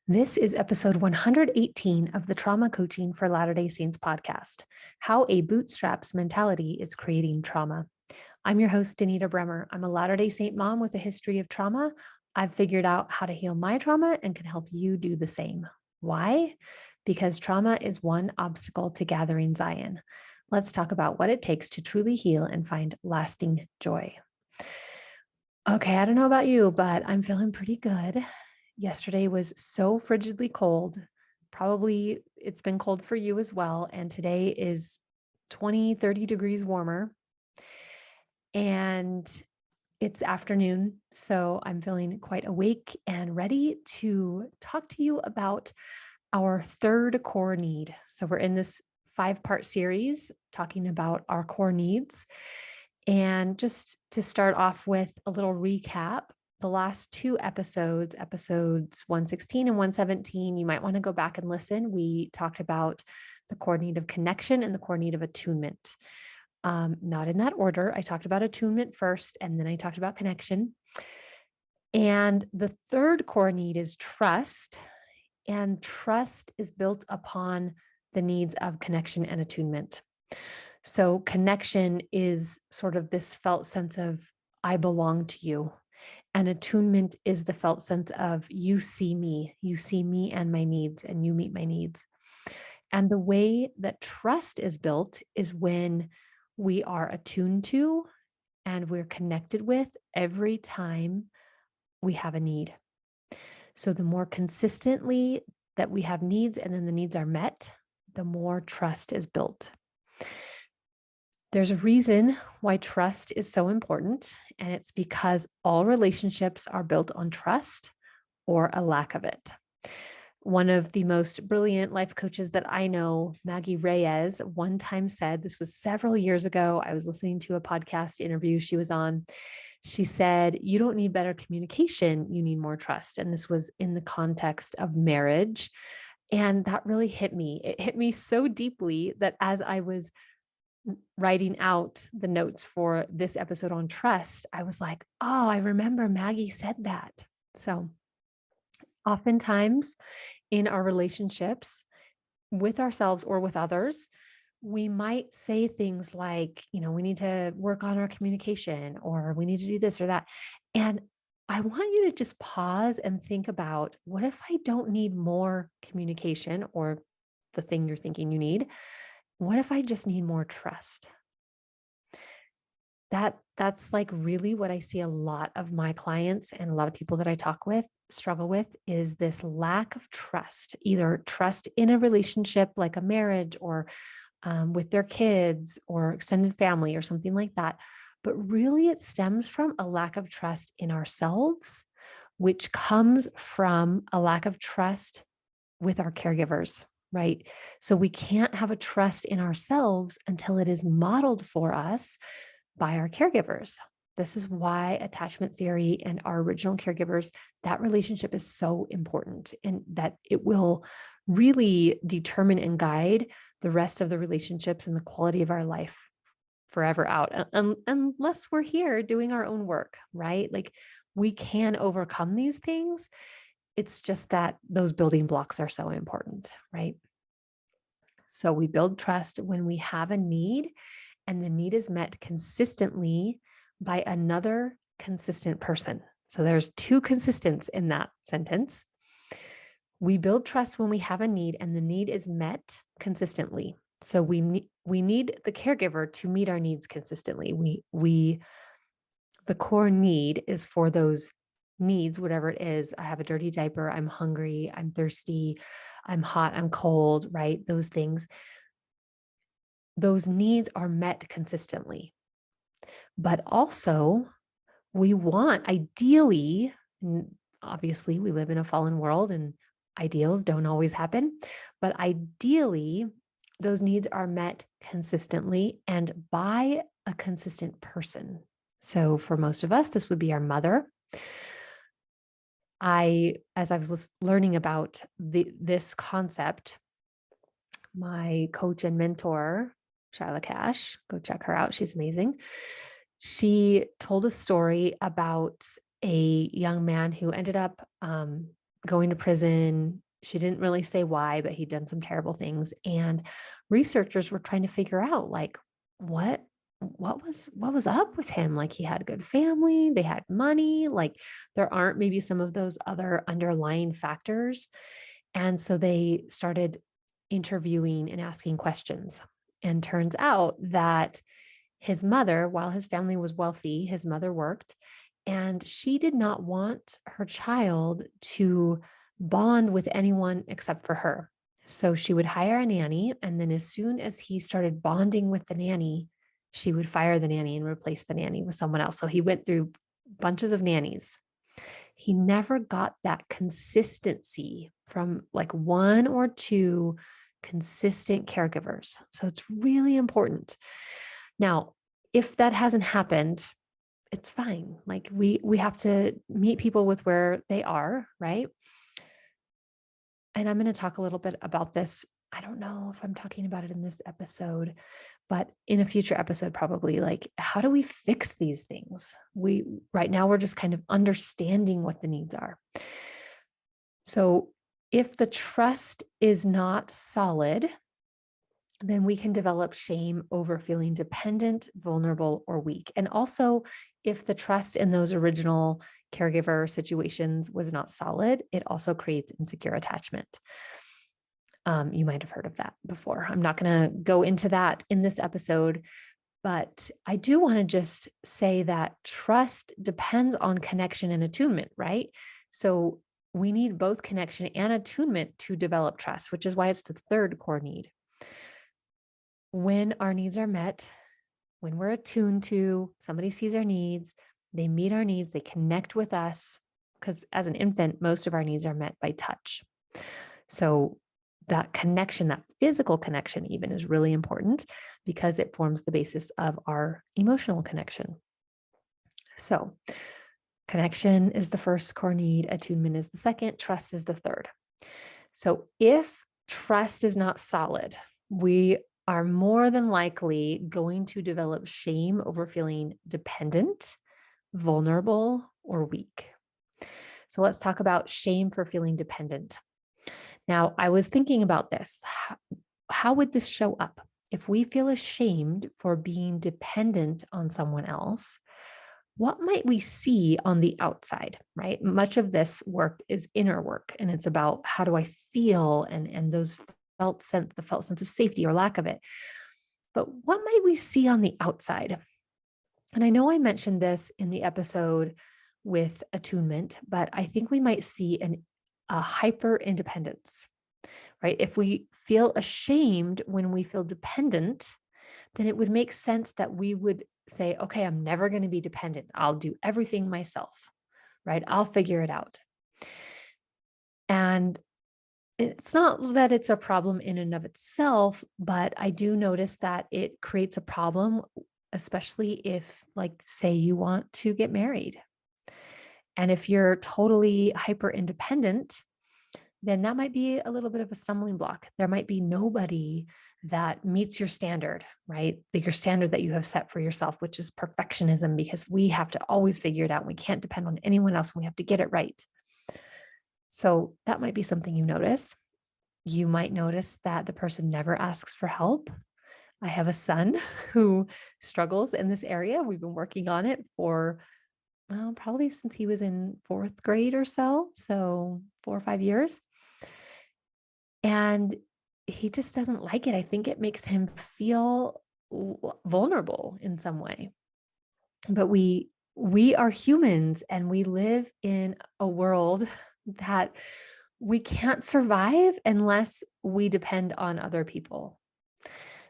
This is episode 118 of the Trauma Coaching for Latter-day Saints podcast, How a Bootstraps Mentality is Creating Trauma. I'm your host, Danita Bremer. I'm a Latter-day Saint mom with a history of trauma. I've figured out how to heal my trauma and can help you do the same. Why? Because trauma is one obstacle to gathering Zion. Let's talk about what it takes to truly heal and find lasting joy. Okay, I don't know about you, but I'm feeling pretty good. Yesterday was so frigidly cold. Probably it's been cold for you as well. And today is 20, 30 degrees warmer. And it's afternoon. So I'm feeling quite awake and ready to talk to you about our third core need. So we're in this 5-part series talking about our core needs. And just to start off with a little recap, the last 2 episodes 116 and 117, you might want to go back and listen. We talked about the core need of connection and the core need of attunement. Not in that order. I talked about attunement first, and then I talked about connection. And the third core need is trust. And trust is built upon the needs of connection and attunement. So connection is sort of this felt sense of, I belong to you. And attunement is the felt sense of, you see me and my needs, and you meet my needs. And the way that trust is built is when we are attuned to and we're connected with every time we have a need. So the more consistently that we have needs and then the needs are met, the more trust is built. There's a reason why trust is so important, and it's because all relationships are built on trust or a lack of it. One of the most brilliant life coaches that I know, Maggie Reyes, one time said, this was several years ago, I was listening to a podcast interview she was on. She said, you don't need better communication, you need more trust. And this was in the context of marriage. And that really hit me. It hit me so deeply that as I was writing out the notes for this episode on trust, I was like, oh, I remember Maggie said that. So oftentimes in our relationships with ourselves or with others, we might say things like, we need to work on our communication, or we need to do this or that. And I want you to just pause and think about, what if I don't need more communication or the thing you're thinking you need? What if I just need more trust? That's like really what I see a lot of my clients and a lot of people that I talk with struggle with, is this lack of trust, either trust in a relationship like a marriage or with their kids or extended family or something like that. But really it stems from a lack of trust in ourselves, which comes from a lack of trust with our caregivers, right? So we can't have a trust in ourselves until it is modeled for us by our caregivers. This is why attachment theory and our original caregivers, that relationship is so important, and that it will really determine and guide the rest of the relationships and the quality of our life forever out, unless we're here doing our own work, right? Like, we can overcome these things. It's just that those building blocks are so important, right? So we build trust when we have a need, and the need is met consistently by another consistent person. So there's 2 consistents in that sentence. We build trust when we have a need, and the need is met consistently. So we need the caregiver to meet our needs consistently. The core need is for those needs, whatever it is. I have a dirty diaper, I'm hungry, I'm thirsty, I'm hot, I'm cold, right? Those things. Those needs are met consistently. But also, we want, ideally, and obviously we live in a fallen world and ideals don't always happen, but ideally, those needs are met consistently and by a consistent person. So for most of us, this would be our mother. As I was learning about this concept, my coach and mentor, Shyla Cash, go check her out. She's amazing. She told a story about a young man who ended up going to prison. She didn't really say why, but he'd done some terrible things. And researchers were trying to figure out like what what was up with him? Like he had a good family, they had money, like there aren't maybe some of those other underlying factors. And so they started interviewing and asking questions. And turns out that his mother, while his family was wealthy, his mother worked, and she did not want her child to bond with anyone except for her. So she would hire a nanny. And then as soon as he started bonding with the nanny, she would fire the nanny and replace the nanny with someone else. So he went through bunches of nannies. He never got that consistency from like one or two consistent caregivers. So it's really important. Now, if that hasn't happened, it's fine. Like we have to meet people with where they are, right? And I'm going to talk a little bit about this. I don't know if I'm talking about it in this episode, but in a future episode probably, like how do we fix these things? We right now we're just kind of understanding what the needs are. So, if the trust is not solid, then we can develop shame over feeling dependent, vulnerable, or weak. And also, if the trust in those original caregiver situations was not solid, it also creates insecure attachment. You might have heard of that before. I'm not going to go into that in this episode, but I do want to just say that trust depends on connection and attunement, right? So we need both connection and attunement to develop trust, which is why it's the third core need. When our needs are met, when we're attuned to, somebody sees our needs, they meet our needs, they connect with us, because as an infant, most of our needs are met by touch. So that connection, that physical connection even is really important because it forms the basis of our emotional connection. So connection is the first core need, attunement is the second, trust is the third. So if trust is not solid, we are more than likely going to develop shame over feeling dependent, vulnerable, or weak. So let's talk about shame for feeling dependent. Now, I was thinking about this. How would this show up? If we feel ashamed for being dependent on someone else, what might we see on the outside, right? Much of this work is inner work, and it's about how do I feel and those the felt sense of safety or lack of it. But what might we see on the outside? And I know I mentioned this in the episode with attunement, but I think we might see a hyper independence, right? If we feel ashamed when we feel dependent, then it would make sense that we would say, okay, I'm never going to be dependent. I'll do everything myself, right? I'll figure it out. And it's not that it's a problem in and of itself, but I do notice that it creates a problem, especially if, like, say you want to get married. And if you're totally hyper independent, then that might be a little bit of a stumbling block. There might be nobody that meets your standard, right? Your standard that you have set for yourself, which is perfectionism, because we have to always figure it out. We can't depend on anyone else. We have to get it right. So that might be something you notice. You might notice that the person never asks for help. I have a son who struggles in this area. We've been working on it for probably since he was in fourth grade or so 4 or 5 years. And he just doesn't like it. I think it makes him feel vulnerable in some way. But we are humans and we live in a world that we can't survive unless we depend on other people.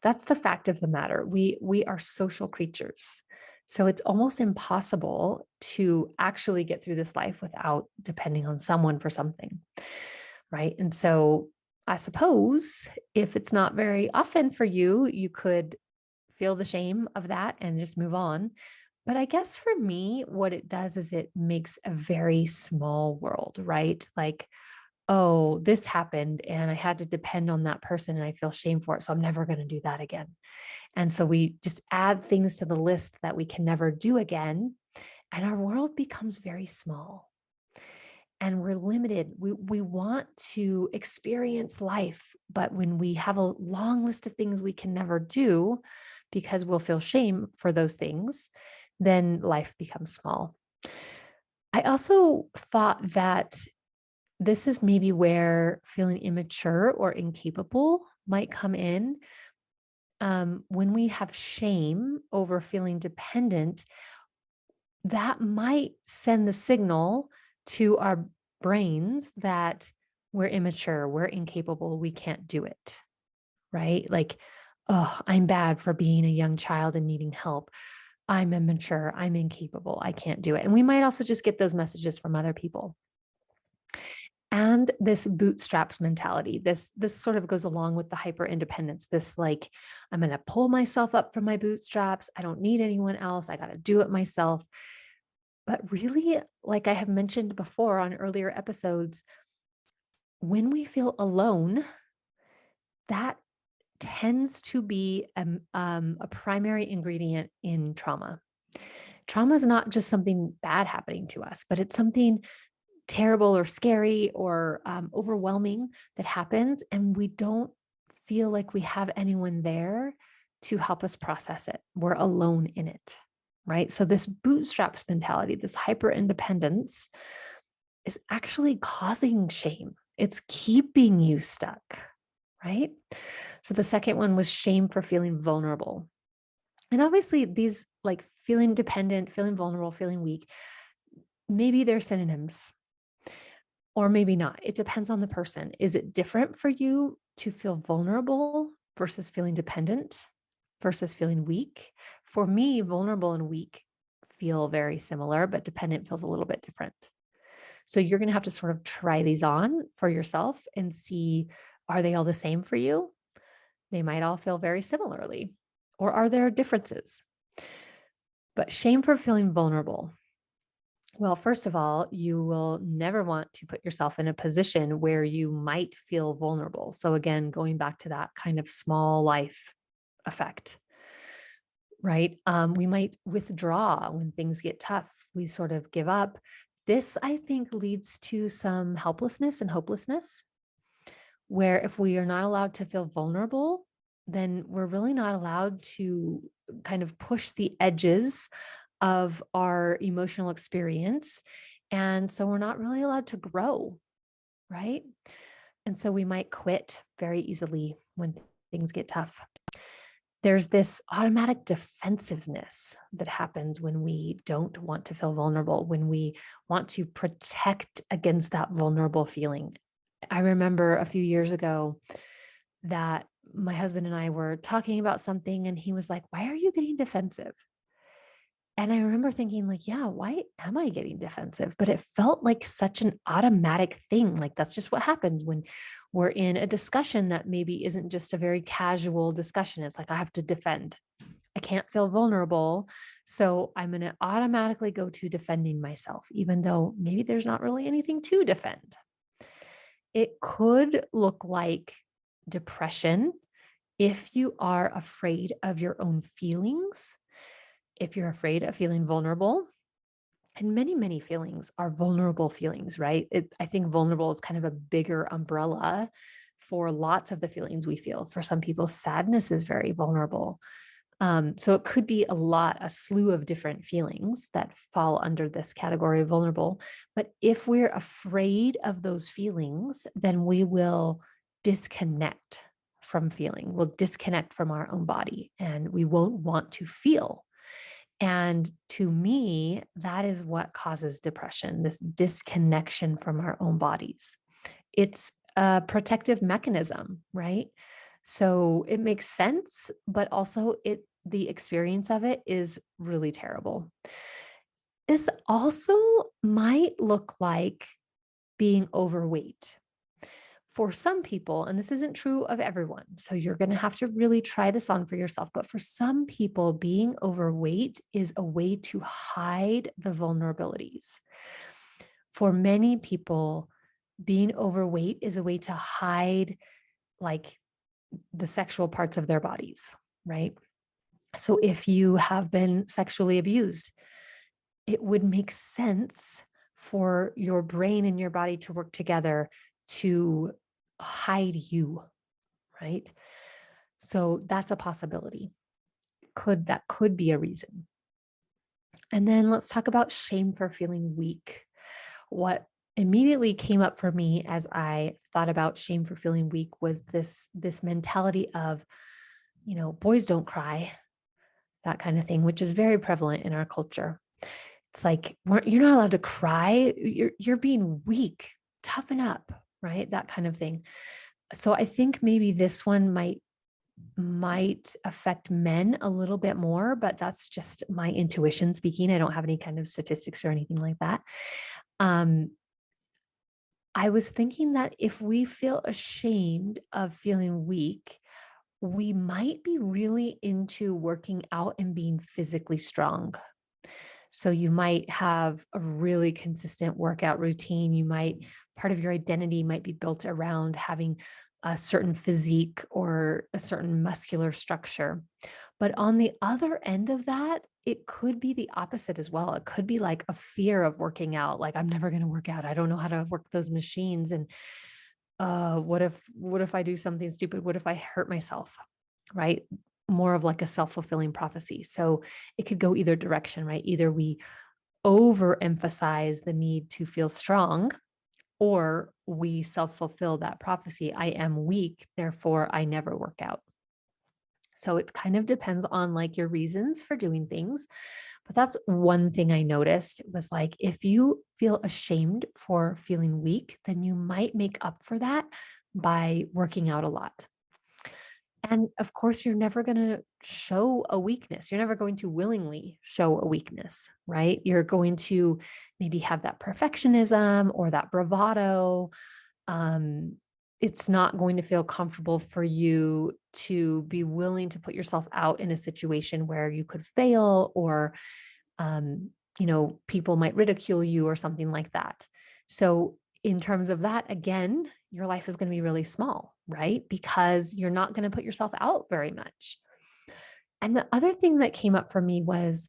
That's the fact of the matter. We are social creatures. So it's almost impossible to actually get through this life without depending on someone for something, right? And so I suppose if it's not very often for you, you could feel the shame of that and just move on. But I guess for me, what it does is it makes a very small world, right? Like, oh, this happened and I had to depend on that person and I feel shame for it. So I'm never going to do that again. And so we just add things to the list that we can never do again. And our world becomes very small. and we're limited. We want to experience life, but when we have a long list of things we can never do because we'll feel shame for those things, then life becomes small. I also thought that this is maybe where feeling immature or incapable might come in. When we have shame over feeling dependent, that might send the signal to our brains that we're immature, we're incapable, we can't do it, right? Like, oh, I'm bad for being a young child and needing help. I'm immature, I'm incapable, I can't do it. And we might also just get those messages from other people. And this bootstraps mentality, this sort of goes along with the hyper independence. This like, I'm going to pull myself up from my bootstraps. I don't need anyone else. I got to do it myself. But really, like I have mentioned before on earlier episodes, when we feel alone, that tends to be a primary ingredient in trauma. Trauma is not just something bad happening to us, but it's something terrible or scary or overwhelming that happens, and we don't feel like we have anyone there to help us process it. We're alone in it, right? So this bootstraps mentality, this hyper independence is actually causing shame. It's keeping you stuck, right? So the second one was shame for feeling vulnerable. And obviously these like feeling dependent, feeling vulnerable, feeling weak, maybe they're synonyms or maybe not. It depends on the person. Is it different for you to feel vulnerable versus feeling dependent versus feeling weak? For me, vulnerable and weak feel very similar, but dependent feels a little bit different. So you're going to have to sort of try these on for yourself and see, are they all the same for you? They might all feel very similarly, or are there differences? But shame for feeling vulnerable. Well, first of all, you will never want to put yourself in a position where you might feel vulnerable. So again, going back to that kind of small life effect, right? We might withdraw when things get tough. We sort of give up. This, I think, leads to some helplessness and hopelessness, where if we are not allowed to feel vulnerable, then we're really not allowed to kind of push the edges of our emotional experience. And so we're not really allowed to grow, right? And so we might quit very easily when things get tough. There's this automatic defensiveness that happens when we don't want to feel vulnerable, when we want to protect against that vulnerable feeling. I remember a few years ago that my husband and I were talking about something, and he was like, "Why are you getting defensive?" And I remember thinking, like, yeah, why am I getting defensive? But it felt like such an automatic thing. Like, that's just what happens when we're in a discussion that maybe isn't just a very casual discussion. It's like, I have to defend. I can't feel vulnerable. So I'm going to automatically go to defending myself, even though maybe there's not really anything to defend. It could look like depression if you are afraid of your own feelings, if you're afraid of feeling vulnerable. And many, many feelings are vulnerable feelings, right? I think vulnerable is kind of a bigger umbrella for lots of the feelings we feel. For some people, sadness is very vulnerable. So it could be a slew of different feelings that fall under this category of vulnerable. But if we're afraid of those feelings, then we will disconnect from feeling. We'll disconnect from our own body, and we won't want to feel. And to me, that is what causes depression, this disconnection from our own bodies. It's a protective mechanism, right? So it makes sense, but also the experience of it is really terrible. This also might look like being overweight. For some people, and this isn't true of everyone, so you're going to have to really try this on for yourself, but for some people, being overweight is a way to hide the vulnerabilities. For many people, being overweight is a way to hide like the sexual parts of their bodies, right? So if you have been sexually abused, it would make sense for your brain and your body to work together to hide you, right? So that's a possibility. That could be a reason. And then let's talk about shame for feeling weak. What immediately came up for me as I thought about shame for feeling weak was this mentality of, boys don't cry, that kind of thing, which is very prevalent in our culture. It's like, you're not allowed to cry. You're being weak. Toughen up, right? That kind of thing. So I think maybe this one might affect men a little bit more, but that's just my intuition speaking. I don't have any kind of statistics or anything like that. I was thinking that if we feel ashamed of feeling weak, we might be really into working out and being physically strong. So you might have a really consistent workout routine. Part of your identity might be built around having a certain physique or a certain muscular structure. But on the other end of that, it could be the opposite as well. It could be like a fear of working out. Like, I'm never going to work out. I don't know how to work those machines. And what if I do something stupid? What if I hurt myself? Right? More of like a self-fulfilling prophecy. So it could go either direction, right? Either we overemphasize the need to feel strong, or we self-fulfill that prophecy. I am weak, therefore I never work out. So it kind of depends on like your reasons for doing things. But that's one thing I noticed was like, if you feel ashamed for feeling weak, then you might make up for that by working out a lot. And of course, you're never going to show a weakness. You're never going to willingly show a weakness, right? You're going to maybe have that perfectionism or that bravado. Um, it's not going to feel comfortable for you to be willing to put yourself out in a situation where you could fail, or people might ridicule you or something like that. So in terms of that, again, your life is going to be really small, right? Because you're not going to put yourself out very much. And the other thing that came up for me was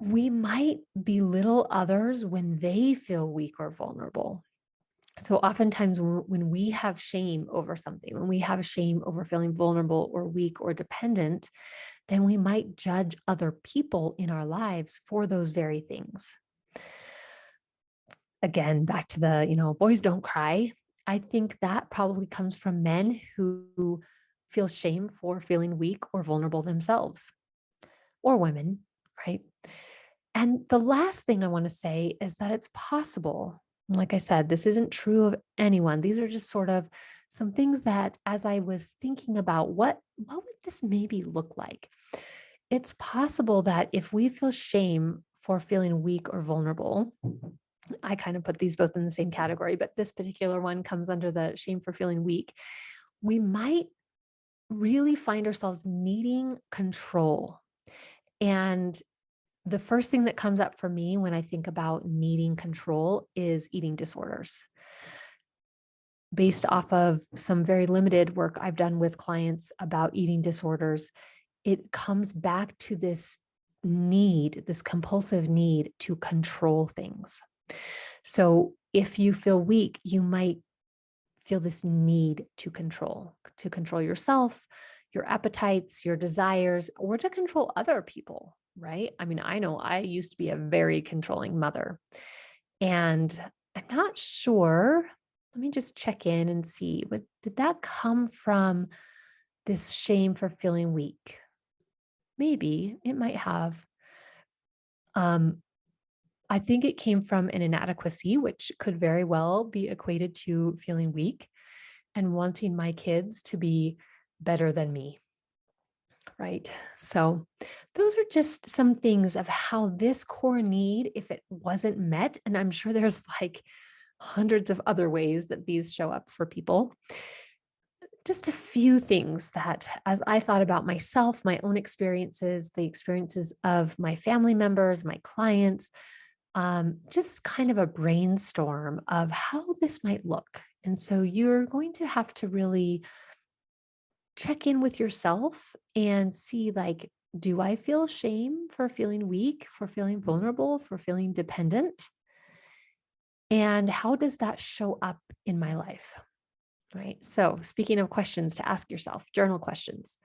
we might belittle others when they feel weak or vulnerable. So oftentimes when we have shame over something, when we have shame over feeling vulnerable or weak or dependent, then we might judge other people in our lives for those very things. Again, back to the, boys don't cry. I think that probably comes from men who feel shame for feeling weak or vulnerable themselves, or women, right? And the last thing I want to say is that it's possible. Like I said, this isn't true of anyone. These are just sort of some things that, as I was thinking about what would this maybe look like? It's possible that if we feel shame for feeling weak or vulnerable, I kind of put these both in the same category, but this particular one comes under the shame for feeling weak. We might really find ourselves needing control. And the first thing that comes up for me when I think about needing control is eating disorders. Based off of some very limited work I've done with clients about eating disorders, it comes back to this need, this compulsive need to control things. So if you feel weak, you might feel this need to control yourself, your appetites, your desires, or to control other people, right? I mean, I know I used to be a very controlling mother, and I'm not sure. Let me just check in and see. But did that come from this shame for feeling weak? Maybe it might have. Um, I think it came from an inadequacy, which could very well be equated to feeling weak and wanting my kids to be better than me. Right. So, those are just some things of how this core need, if it wasn't met, and I'm sure there's like hundreds of other ways that these show up for people. Just a few things that, as I thought about myself, my own experiences, the experiences of my family members, my clients, just kind of a brainstorm of how this might look. And so you're going to have to really check in with yourself and see, like, do I feel shame for feeling weak, for feeling vulnerable, for feeling dependent? And how does that show up in my life? Right. So, speaking of questions to ask yourself, journal questions,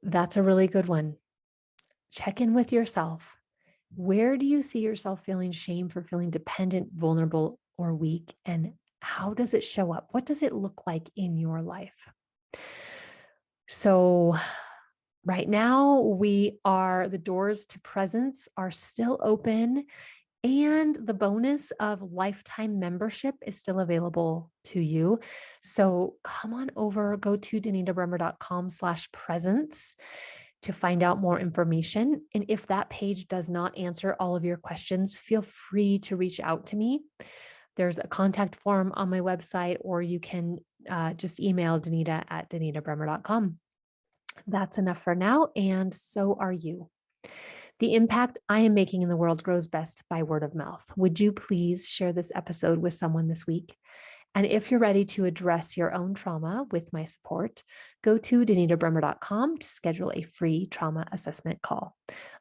that's a really good one. Check in with yourself. Where do you see yourself feeling shame for feeling dependent, vulnerable, or weak? And how does it show up? What does it look like in your life? So, right now, the doors to presence are still open. And the bonus of lifetime membership is still available to you. So come on over, go to danitabrummer.com/presence to find out more information. And if that page does not answer all of your questions, feel free to reach out to me. There's a contact form on my website, or you can just email Danita@danitabrummer.com. That's enough for now. And so are you. The impact I am making in the world grows best by word of mouth. Would you please share this episode with someone this week? And if you're ready to address your own trauma with my support, go to danitabrummer.com to schedule a free trauma assessment call.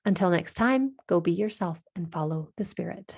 Until next time, go be yourself and follow the spirit.